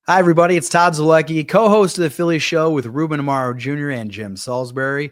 Hi, everybody. It's Todd Zalecki, co-host of the Phillies Show with Ruben Amaro Jr. and Jim Salisbury,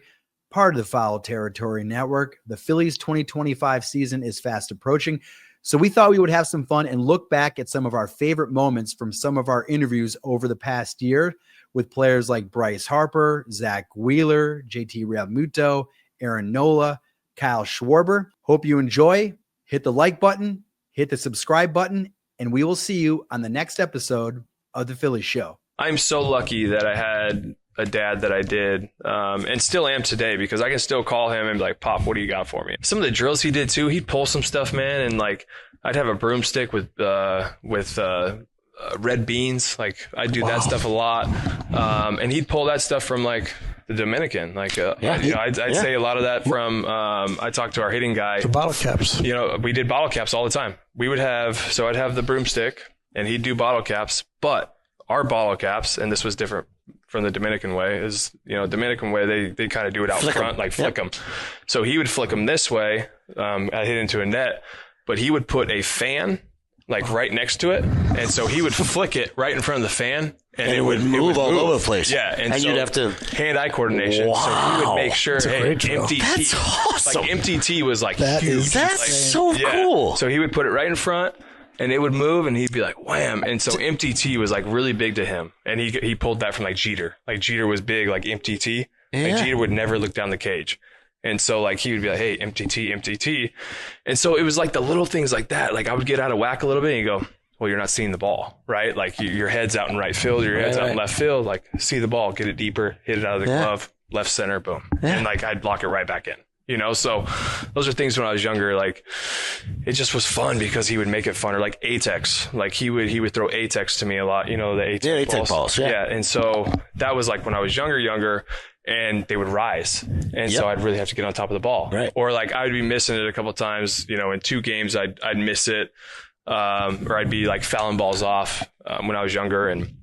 part of the Foul Territory Network. The Phillies 2025 season is fast approaching, so we thought we would have some fun and look back at some of our favorite moments from some of our interviews over the past year with players like Bryce Harper, Zack Wheeler, JT Realmuto, Aaron Nola, Kyle Schwarber. Hope you enjoy. Hit the like button, hit the subscribe button, and we will see you on the next episode of the Phillies Show. I'm so lucky that I had a dad that I did, and still am today, because I can still call him and be like, Pop, what do you got for me? Some of the drills he did too, he'd pull some stuff, man, and like I'd have a broomstick with red beans. Like I'd do that stuff a lot, and he'd pull that stuff from like the Dominican. Like I'd say a lot of that from I talked to our hitting guy. The bottle caps. We did bottle caps all the time. I'd have the broomstick and he'd do bottle caps, but our bottle caps, and this was different from the Dominican way, is, Dominican way, they kind of do it out front, like flick them. So he would flick them this way, I hit into a net, but he would put a fan like right next to it. And so he would flick it right in front of the fan, and it would move all over the place. Yeah. And so you'd have to hand-eye coordination. Wow. So he would make sure, empty That's tee. awesome. Like empty tee was like That huge. That's so cool. So he would put it right in front, and it would move, and he'd be like, wham. And so empty tee was like really big to him. And he pulled that from like Jeter. Like Jeter was big, like empty tee. Yeah. Like Jeter would never look down the cage. And so like he would be like, hey, empty tee, empty tee. And so it was like the little things like that. Like I would get out of whack a little bit and you go, well, you're not seeing the ball, right? Like your head's out in right field, your head's out in left field. Like see the ball, get it deeper, hit it out of the glove, left center, boom. And like I'd block it right back in. So those are things when I was younger, like it just was fun because he would make it fun. Or like Atex, like he would throw Atex to me a lot, the Atex balls. Yeah. And so that was like when I was younger, and they would rise. And so I'd really have to get on top of the ball. Right. Or like I would be missing it a couple of times, in 2 games, I'd miss it. Or I'd be like fouling balls off, when I was younger, and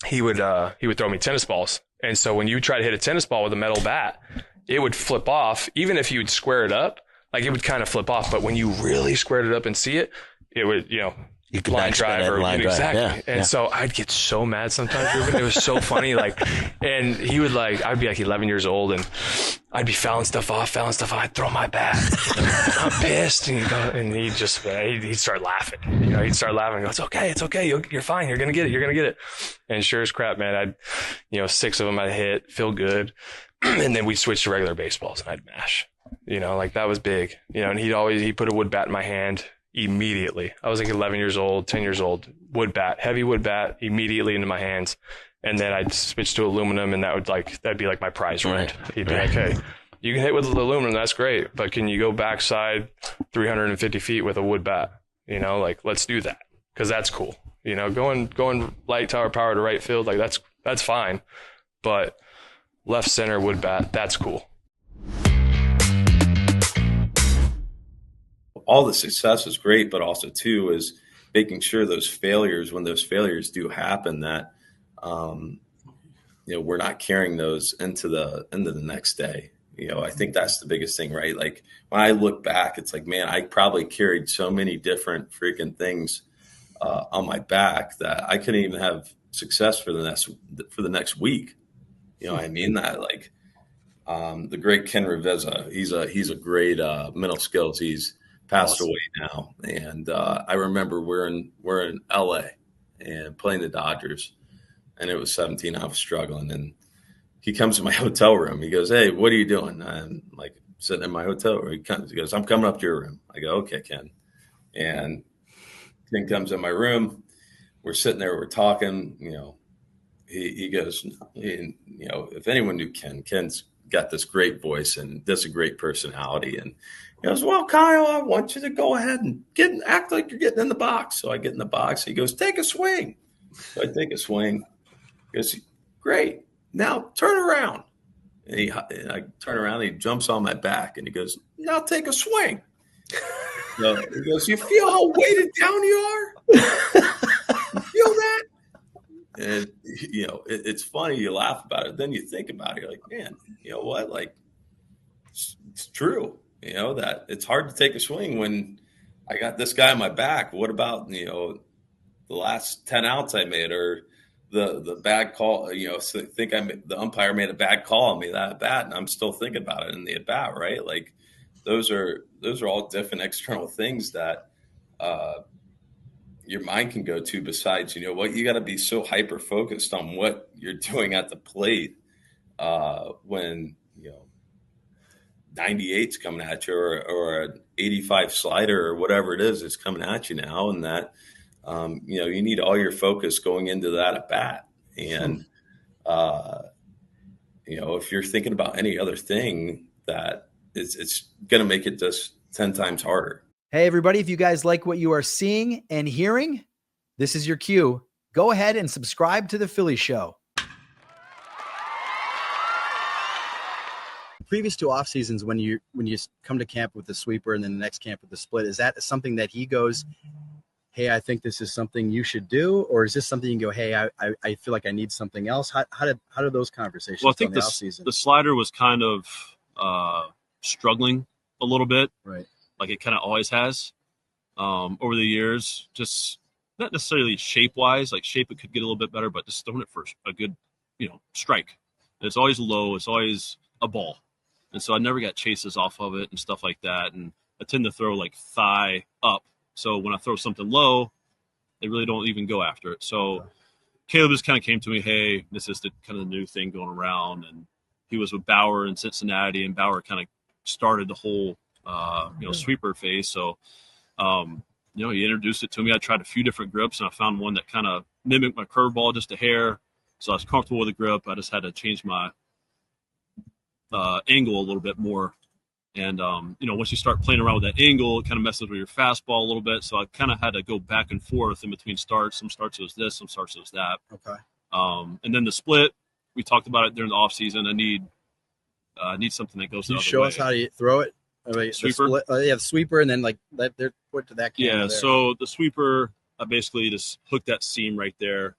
he would throw me tennis balls. And so when you try to hit a tennis ball with a metal bat, it would flip off. Even if you would square it up, like it would kind of flip off. But when you really squared it up and see it, it would, you could line drive or exactly. Yeah. And so I'd get so mad sometimes, Ruben. It was so funny. Like, and he would I'd be like 11 years old and I'd be fouling stuff off. I'd throw my bat. I'm pissed. And he'd start laughing. He'd start laughing and go, it's okay. You're fine. You're going to get it. And sure as crap, man, 6 of them I'd hit, feel good. And then we'd switch to regular baseballs and I'd mash, like that was big, and he'd put a wood bat in my hand immediately. I was like 11 years old, 10 years old, heavy wood bat immediately into my hands. And then I'd switch to aluminum, and that'd be like my prize round. He'd be like, hey, you can hit with aluminum. That's great. But can you go backside 350 feet with a wood bat? Let's do that. 'Cause that's cool. Going light tower power to right field, like that's fine. But left center wood bat, that's cool. All the success is great, but also too is making sure when those failures do happen, that we're not carrying those into the next day. I think that's the biggest thing, right? Like when I look back, it's like, man, I probably carried so many different freaking things on my back that I couldn't even have success for the next week. I mean that, like, the great Ken Reveza, he's a great mental skills. He's passed away now, and I remember we're in LA and playing the Dodgers, and it was 17. I was struggling, and he comes to my hotel room. He goes, "Hey, what are you doing?" I'm like sitting in my hotel room. He goes, "I'm coming up to your room." I go, "Okay, Ken." And Ken comes in my room. We're sitting there. We're talking. He goes, if anyone knew Ken's got this great voice and this a great personality. And he goes, "Well, Kyle, I want you to go ahead and act like you're getting in the box." So I get in the box. He goes, "Take a swing." So I take a swing. He goes, "Great. Now turn around." And I turn around. And he jumps on my back and he goes, "Now take a swing." So he goes, "You feel how weighted down you are? You feel that?" And, it's funny, you laugh about it. Then you think about it. You're like, man, you know what? Like, it's true, that it's hard to take a swing when I got this guy on my back. What about, the last 10 outs I made, or, the bad call, so think the umpire made a bad call on me that at bat, and I'm still thinking about it in the at bat, right? Like those are all different external things that your mind can go to. Besides, what, you got to be so hyper focused on what you're doing at the plate when 98's coming at you, or an 85 slider or whatever it is coming at you now, and that you need all your focus going into that at bat. And if you're thinking about any other thing, that it's going to make it just 10 times harder. Hey, everybody, if you guys like what you are seeing and hearing, this is your cue. Go ahead and subscribe to the Phillies Show. Previous to off seasons, when you come to camp with the sweeper and then the next camp with the split, is that something that he goes, hey, I think this is something you should do? Or is this something you can go, hey, I feel like I need something else? How did those conversations go in the off season? The slider was kind of struggling a little bit. Right. Like it kind of always has over the years, just not necessarily shape-wise. Like shape, it could get a little bit better, but just throwing it for a good, strike. It's always low. It's always a ball. And so I never got chases off of it and stuff like that. And I tend to throw like thigh up. So when I throw something low, they really don't even go after it. So Caleb just kind of came to me, hey, this is the kind of the new thing going around. And he was with Bauer in Cincinnati, and Bauer kind of started the whole sweeper phase. So, he introduced it to me. I tried a few different grips, and I found one that kind of mimicked my curveball just a hair. So I was comfortable with the grip. I just had to change my angle a little bit more. And, once you start playing around with that angle, it kind of messes with your fastball a little bit. So I kind of had to go back and forth in between starts. Some starts it was this, some starts it was that. Okay. And then the split, we talked about it during the off season. I need something that goes. Can you show us how you throw it? Sweeper. The sweeper, and then they're put to that. Yeah. So the sweeper, I basically just hook that seam right there.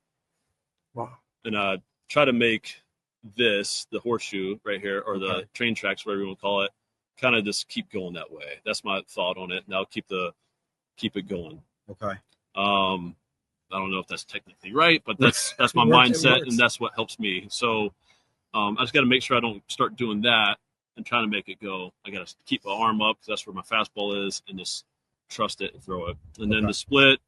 Wow. And try to make this the horseshoe right here, or the train tracks, whatever you want to call it, kind of just keep going that way. That's my thought on it. Now keep it going. Okay. I don't know if that's technically right, but that's my mindset, and that's what helps me. So I just got to make sure I don't start doing that and trying to make it go. I got to keep my arm up, because that's where my fastball is, and just trust it and throw it. And then the split,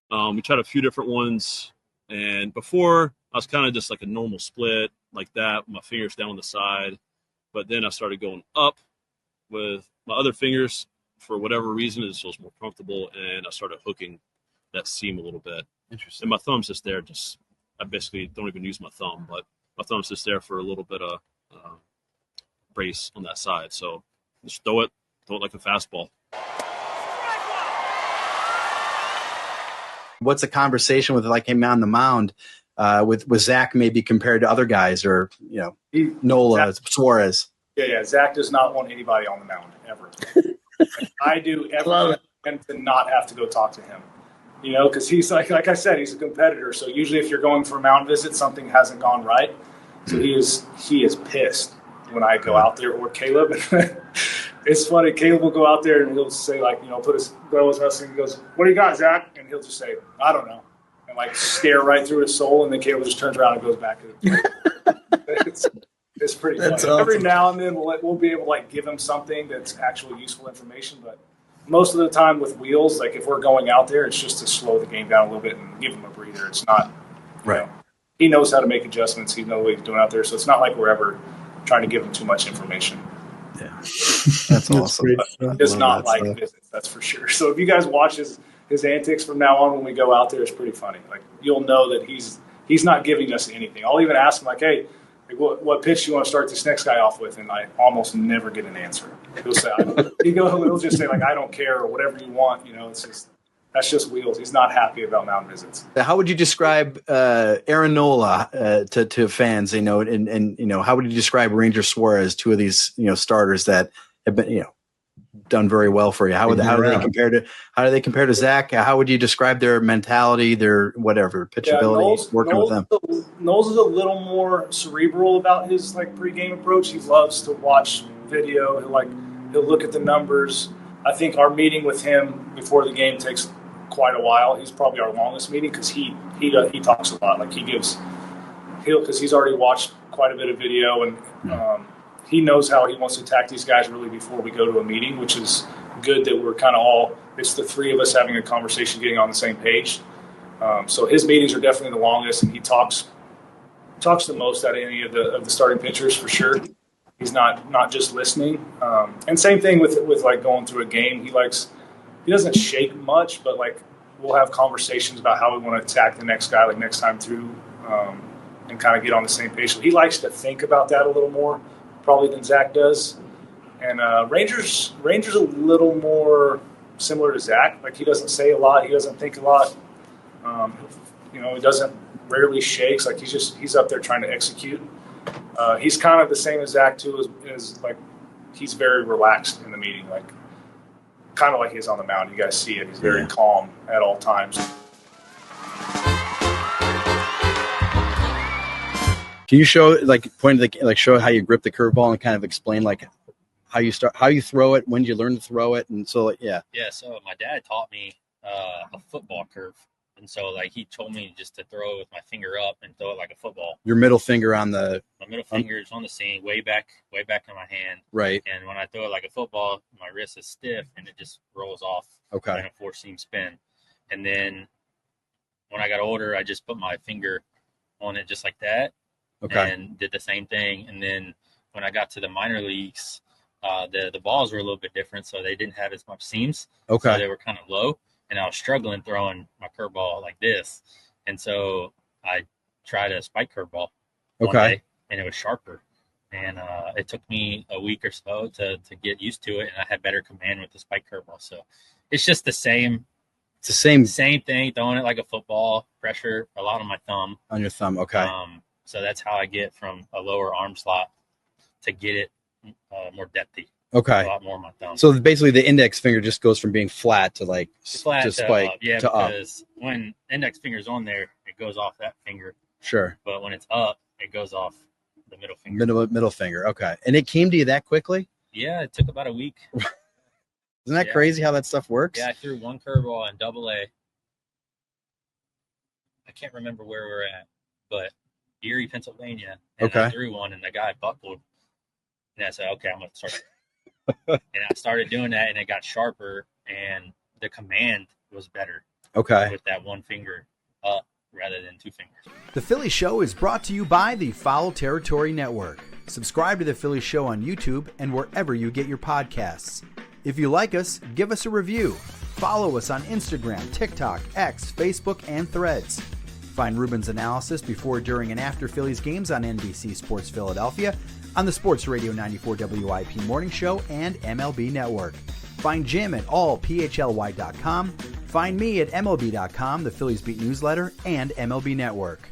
we tried a few different ones. And before, I was kind of just like a normal split like that, with my fingers down the side. But then I started going up with my other fingers for whatever reason. It just feels more comfortable, and I started hooking that seam a little bit. Interesting. And my thumb's just there. I basically don't even use my thumb, but my thumb's just there for a little bit of brace on that side. So just throw it like a fastball. What's a conversation with like him on the mound with Zack, maybe compared to other guys, or Nola, Suarez? Yeah. Zack does not want anybody on the mound ever. I do everything to not have to go talk to him. Because he's like I said, he's a competitor. So usually, if you're going for a mound visit, something hasn't gone right. So he is pissed when I go out there, or Caleb. It's funny. Caleb will go out there and he'll say, put his bellows wrestling. He goes, "What do you got, Zack?" And he'll just say, "I don't know," and stare right through his soul. And then Caleb just turns around and goes back. It's pretty funny. Awesome. Every now and then we'll be able to give him something that's actually useful information, but most of the time with Wheels, if we're going out there, it's just to slow the game down a little bit and give him a breather. It's not right. He knows how to make adjustments. He knows what he's doing out there, so it's not like we're ever trying to give him too much information. Yeah, that's awesome. He does not like visits, that's for sure. So if you guys watch his antics from now on when we go out there, it's pretty funny. You'll know that he's not giving us anything. I'll even ask him hey, what pitch do you want to start this next guy off with? And I almost never get an answer. He'll say, he'll just say I don't care, or whatever you want. It's just, that's just Wheels. He's not happy about mound visits. How would you describe Aaron Nola to fans? And how would you describe Ranger Suarez, two of these starters that have been done very well for you? How do they compare to Zack? How would you describe their mentality, their whatever pitchability, working with them? Knowles is a little more cerebral about his pregame approach. He loves to watch video. He'll look at the numbers. I think our meeting with him before the game takes quite a while. He's probably our longest meeting because he talks a lot. Like because he's already watched quite a bit of video, and he knows how he wants to attack these guys really before we go to a meeting, which is good that we're kind of all, it's the three of us having a conversation, getting on the same page. So his meetings are definitely the longest, and he talks the most out of any of the starting pitchers for sure. He's not just listening. And same thing with like going through a game. He doesn't shake much, but like we'll have conversations about how we want to attack the next guy, like next time through, and kind of get on the same page. So he likes to think about that a little more probably than Zack does. And Ranger's a little more similar to Zack. Like he doesn't say a lot. He doesn't think a lot. He doesn't rarely shakes. Like he's up there trying to execute. He's kind of the same as Zack too, as like he's very relaxed in the meeting, like kind of like he's on the mound. You guys see it. He's very calm at all times. Can you show show how you grip the curveball and kind of explain like how you throw it, when you learn to throw it, and so Yeah. So my dad taught me a football curve. And so, like, he told me just to throw it with my finger up and throw it like a football. Your middle finger my middle finger is on the seam, way back in my hand. Right. And when I throw it like a football, my wrist is stiff and it just rolls off. Okay. In a four seam spin. And then when I got older, I just put my finger on it just like that. Okay. And did the same thing. And then when I got to the minor leagues, the balls were a little bit different, so they didn't have as much seams. Okay. So they were kind of low. And I was struggling throwing my curveball like this. And so I tried a spike curveball one day, and it was sharper. And it took me a week or so to get used to it, and I had better command with the spike curveball. So it's just the same. It's the same thing, throwing it like a football, pressure a lot on my thumb. On your thumb, okay. So that's how I get from a lower arm slot to get it more depthy. Okay. A lot more on my thumb. So basically the index finger just goes from being flat to like flat to spike to up. Because when index finger's on there, it goes off that finger. Sure. But when it's up, it goes off the middle finger. Middle finger. Okay. And it came to you that quickly? Yeah, it took about a week. Isn't that crazy how that stuff works? Yeah, I threw one curveball in AA. I can't remember where we were at, but Erie, Pennsylvania. And I threw one, and the guy buckled. And I said, okay, I'm going to start. And I started doing that, and it got sharper, and the command was better. Okay. With that one finger up rather than two fingers. The Phillies Show is brought to you by the Foul Territory Network. Subscribe to The Phillies Show on YouTube and wherever you get your podcasts. If you like us, give us a review. Follow us on Instagram, TikTok, X, Facebook, and Threads. Find Ruben's analysis before, during, and after Phillies games on NBC Sports Philadelphia, on the Sports Radio 94 WIP Morning Show and MLB Network. Find Jim at allphly.com. Find me at MLB.com, the Phillies Beat newsletter, and MLB Network.